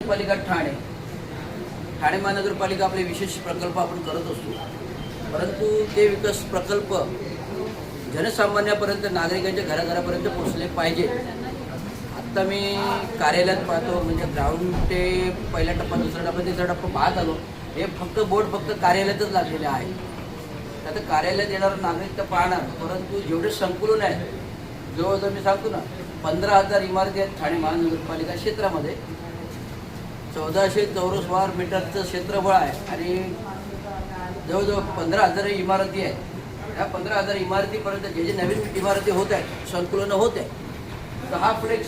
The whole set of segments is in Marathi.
पालिका ठाणे महानगरपालिका आपले विशेष प्रकल्प आपण करत असतो, परंतु ते विकास प्रकल्प जनसामान्यापर्यंत नागरिकांच्या घराघरापर्यंत पोहोचले पाहिजे। आत्ता मी कार्यालयात पाहतो, म्हणजे ग्राउंड ते पहिला टप्पा, दुसरा टप्पा, तिसरा टप्पा पाहत आलो, हे फक्त बोर्ड फक्त कार्यालयातच लागलेले आहे। आता कार्यालयात येणारा नागरिक तर पाहणार, परंतु जेवढे संकुलन आहे, जवळजवळ मी सांगतो ना 15,000 इमारती आहेत ठाणे महानगरपालिका क्षेत्रामध्ये। 1400 चौरस मीटरचं क्षेत्रफळ आहे आणि जवळजवळ 15,000 इमारती आहेत। या 15,000 इमारतीपर्यंत जे नवीन इमारती होत आहेत, संकुलन होत आहे, तर हा फ्लेक्स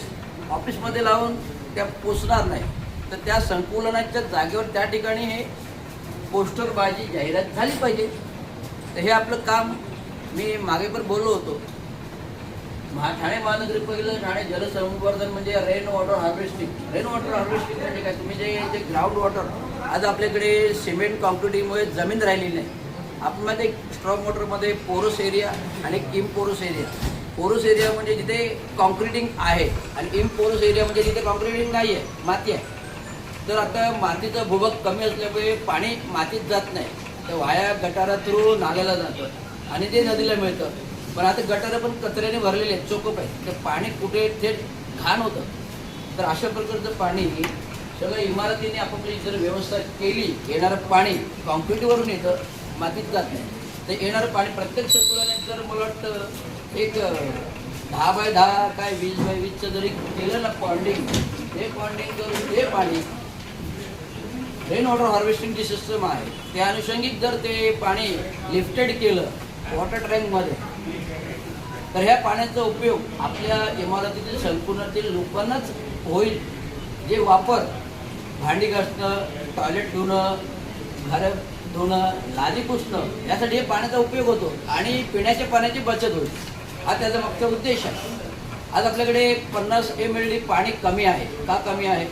ऑफिसमध्ये लावून त्या पोचणार नाही, तर त्या संकुलनाच्या जागेवर त्या ठिकाणी हे पोस्टरबाजी जाहिरात झाली पाहिजे। तर हे आपलं काम मी मागे पण बोललो होतो। ठाणे महानगरपालिका ठाणे जलसंवर्धन म्हणजे रेन वॉटर हार्वेस्टिंग म्हणजे काय, तुम्ही जे ग्राउंड वॉटर आज आपल्याकडे सिमेंट कॉन्क्रिटिंगमुळे जमीन राहिलेली नाही। आपल्यामध्ये स्ट्रॉंग वॉटरमध्ये पोरस एरिया आणि एक इम्पोरस एरिया। पोरस एरिया म्हणजे जिथे कॉन्क्रिटिंग आहे आणि इम्पोरस एरिया म्हणजे जिथे कॉन्क्रिटिंग नाही आहे, माती आहे। तर आता मातीचा भूभाग कमी असल्यामुळे पाणी मातीत जात नाही, तर वाया गटारा थ्रू नाल्याला जातं आणि ते नदीला मिळतं। पण आता गटारं पण कचऱ्याने भरलेले आहेत, चोकप आहे, तर पाणी कुठे थेट घाण होतं। तर अशा प्रकारचं पाणी सगळं इमारतीने आपापली जर व्यवस्था केली, येणारं पाणी कॉन्क्रीटवरून येतं, मातीत जात नाही। तर येणारं पाणी प्रत्येक संकुलाने जर मला वाटतं एक 10 बाय 10 काय 20 बाय 20चं जरी केलं ना पॉन्डिंग, ते पॉन्डिंग करून ते पाणी रेन वॉटर हार्वेस्टिंगची सिस्टम आहे, त्या अनुषंगिक जर ते पाणी लिफ्टेड केलं वॉटर टँकमध्ये, तर ह्या पाण्याचा उपयोग आपल्या इमारतीतील संकुलातील लोकांनाच होईल। जे वापर भांडी घासणं, टॉयलेट धुणं, घर धुणं, लादी पुसणं, यासाठी हे पाण्याचा उपयोग होतो आणि पिण्याच्या पाण्याची बचत होईल, हा त्याचा मुख्य उद्देश आहे। आज आपल्याकडे 50 mld पाणी कमी आहे। का कमी आहे?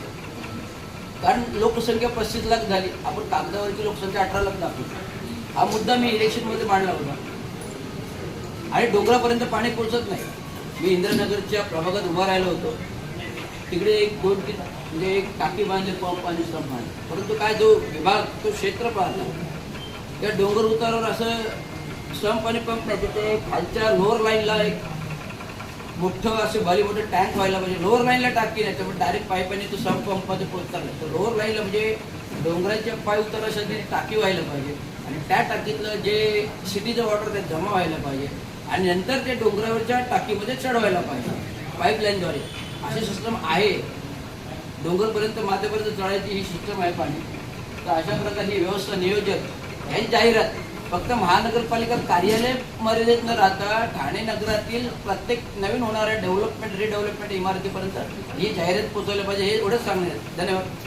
कारण लोकसंख्या 35 लाख झाली, आपण कागदावरची लोकसंख्या 18 लाख दाखवतो। हा मुद्दा मी इलेक्शनमध्ये मांडला होता आणि डोंगरापर्यंत पाणी पोहोचत नाही। मी इंद्रनगरच्या प्रभागात उभा राहिलो होतो, तिकडे 1-2-3 म्हणजे एक टाकी बांधली, पंप आणि स्टंप बांधले, परंतु काय जो विभाग तो क्षेत्र पाहता, त्या डोंगर उतारावर असं स्टंप आणि पंप नाही, तिथे खालच्या लोअर लाईनला एक मोठं असे भारी मोठे टँक व्हायला पाहिजे। लोअर लाईनला टाकी नाही, त्यामुळे डायरेक्ट पाईपाने तो संप पंपामध्ये पोहोचता नाही, तर लोअर लाईनला म्हणजे डोंगराच्या पाय उतारासाठी टाकी व्हायला पाहिजे आणि त्या टाकीतलं जे सिटीचं वॉटर ते जमा व्हायला पाहिजे आणि नंतर ते डोंगरावरच्या टाकीमध्ये चढवायला पाहिजे पाईपलाईनद्वारे। अशी सिस्टम आहे, डोंगरपर्यंत माथ्यापर्यंत चढायची ही सिस्टम आहे पाणी। तर अशा प्रकारची व्यवस्था, नियोजन यांची जाहिरात फक्त महानगरपालिका कार्यालय मर्यादित न राहता ठाणे नगरातील प्रत्येक नवीन होणाऱ्या डेव्हलपमेंट, रिडेव्हलपमेंट इमारतीपर्यंत ही जाहिरात पोहोचवली पाहिजे, हे एवढंच सांगण्यात। धन्यवाद।